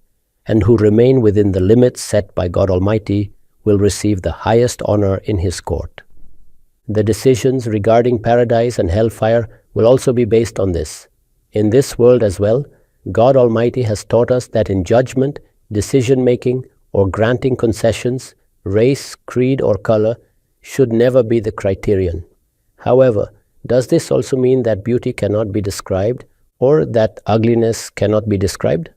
and who remain within the limits set by God Almighty will receive the highest honor in His court. The decisions regarding paradise and hellfire will also be based on this. In this world as well, God Almighty has taught us that in judgment, decision-making, or granting concessions, race, creed, or color should never be the criterion. However, does this also mean that beauty cannot be described or that ugliness cannot be described?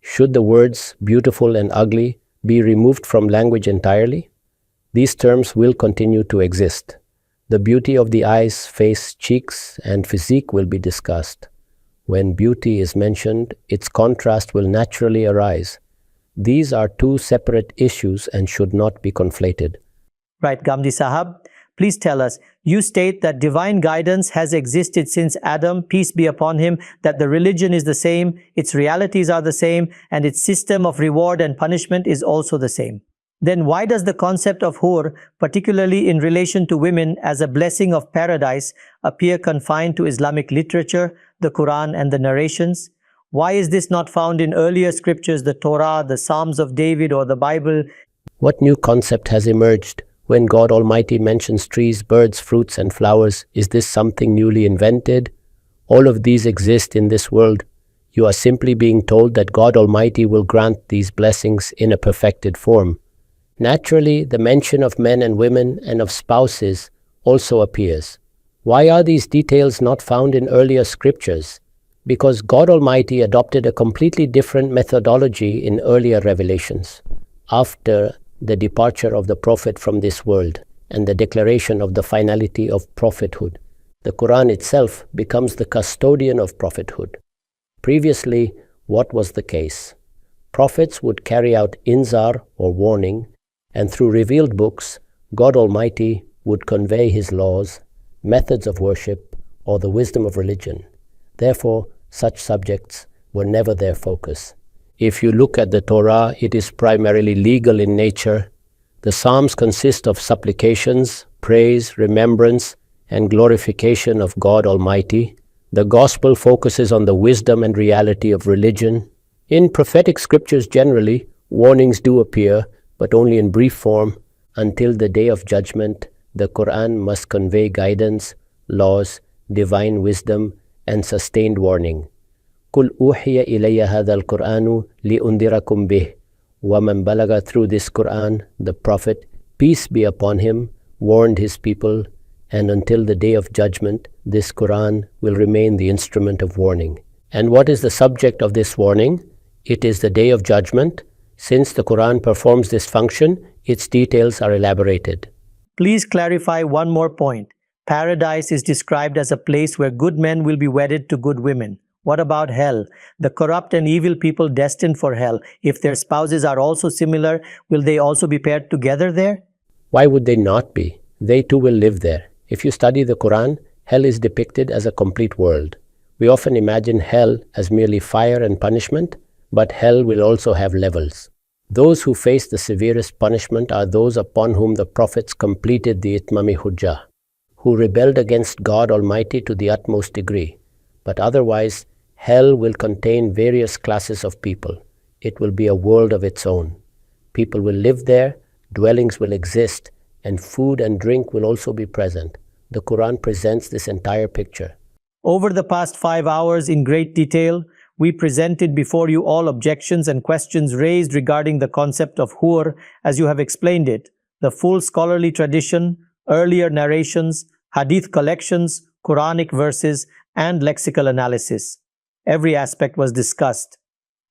Should the words beautiful and ugly be removed from language entirely? These terms will continue to exist. The beauty of the eyes, face, cheeks, and physique will be discussed. When beauty is mentioned, its contrast will naturally arise. These are two separate issues and should not be conflated. Right, Ghamidi Sahab. Please tell us, you state that divine guidance has existed since Adam, peace be upon him, that the religion is the same, its realities are the same, and its system of reward and punishment is also the same. Then why does the concept of hur, particularly in relation to women as a blessing of paradise, appear confined to Islamic literature, the Quran and the narrations? Why is this not found in earlier scriptures, the Torah, the Psalms of David, or the Bible? What new concept has emerged when God Almighty mentions trees, birds, fruits, and flowers? Is this something newly invented? All of these exist in this world. You are simply being told that God Almighty will grant these blessings in a perfected form. Naturally, the mention of men and women and of spouses also appears. Why are these details not found in earlier scriptures? Because God Almighty adopted a completely different methodology in earlier revelations. After the departure of the Prophet from this world and the declaration of the finality of prophethood, the Quran itself becomes the custodian of prophethood. Previously, what was the case? Prophets would carry out inzar or warning, and through revealed books, God Almighty would convey His laws, methods of worship, or the wisdom of religion. Therefore, such subjects were never their focus. If you look at the Torah, it is primarily legal in nature. The Psalms consist of supplications, praise, remembrance, and glorification of God Almighty. The Gospel focuses on the wisdom and reality of religion. In prophetic scriptures generally, warnings do appear, but only in brief form. Until the day of judgment, the Quran must convey guidance, laws, divine wisdom, and sustained warning. قُلْ أُوحِيَ إِلَيَّ هَذَا الْقُرْآنُ لِأُنذِرَكُمْ بِهِ. وَمَنْ بَلَغَ. Through this Quran, the Prophet, peace be upon him, warned his people, and until the day of judgment, this Quran will remain the instrument of warning. And what is the subject of this warning? It is the day of judgment. Since the Quran performs this function, its details are elaborated. Please clarify one more point. Paradise is described as a place where good men will be wedded to good women. What about hell? The corrupt and evil people destined for hell, if their spouses are also similar, will they also be paired together there? Why would they not be? They too will live there. If you study the Quran, hell is depicted as a complete world. We often imagine hell as merely fire and punishment, but hell will also have levels. Those who face the severest punishment are those upon whom the prophets completed the Itmami Hujjah. who rebelled against God Almighty to the utmost degree. But otherwise, hell will contain various classes of people. It will be a world of its own. People will live there, dwellings will exist, and food and drink will also be present. The Quran presents this entire picture. Over the past 5 hours, in great detail, we presented before you all objections and questions raised regarding the concept of hur as you have explained it, the full scholarly tradition, earlier narrations, hadith collections, Quranic verses, and lexical analysis. Every aspect was discussed.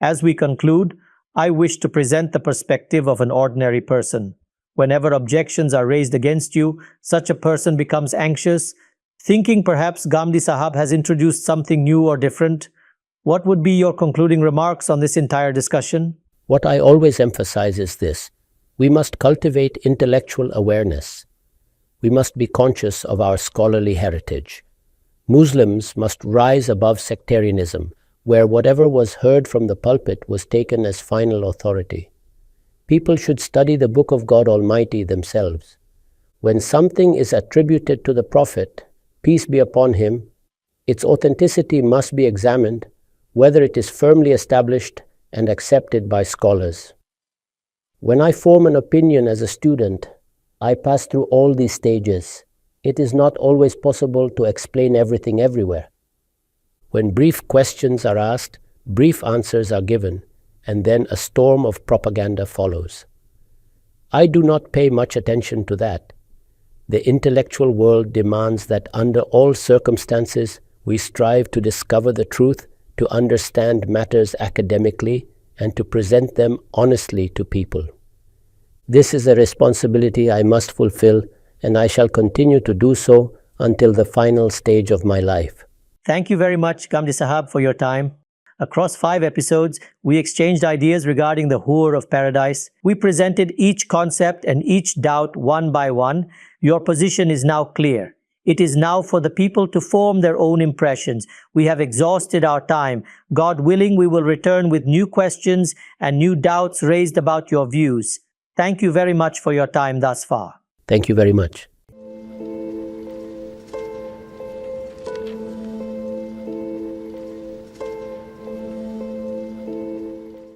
As we conclude, I wish to present the perspective of an ordinary person. Whenever objections are raised against you, such a person becomes anxious, thinking perhaps Ghamidi Sahab has introduced something new or different. What would be your concluding remarks on this entire discussion? What I always emphasize is this: we must cultivate intellectual awareness. We must be conscious of our scholarly heritage. Muslims must rise above sectarianism, where whatever was heard from the pulpit was taken as final authority. People should study the Book of God Almighty themselves. When something is attributed to the Prophet, peace be upon him, its authenticity must be examined, whether it is firmly established and accepted by scholars. When I form an opinion as a student, I pass through all these stages. It is not always possible to explain everything everywhere. When brief questions are asked, brief answers are given, and then a storm of propaganda follows. I do not pay much attention to that. The intellectual world demands that under all circumstances we strive to discover the truth, to understand matters academically, and to present them honestly to people. This is a responsibility I must fulfill, and I shall continue to do so until the final stage of my life. Thank you very much, Ghamidi Sahab, for your time. Across 5 episodes, we exchanged ideas regarding the hur of paradise. We presented each concept and each doubt one by one. Your position is now clear. It is now for the people to form their own impressions. We have exhausted our time. God willing, we will return with new questions and new doubts raised about your views. Thank you very much for your time thus far. Thank you very much.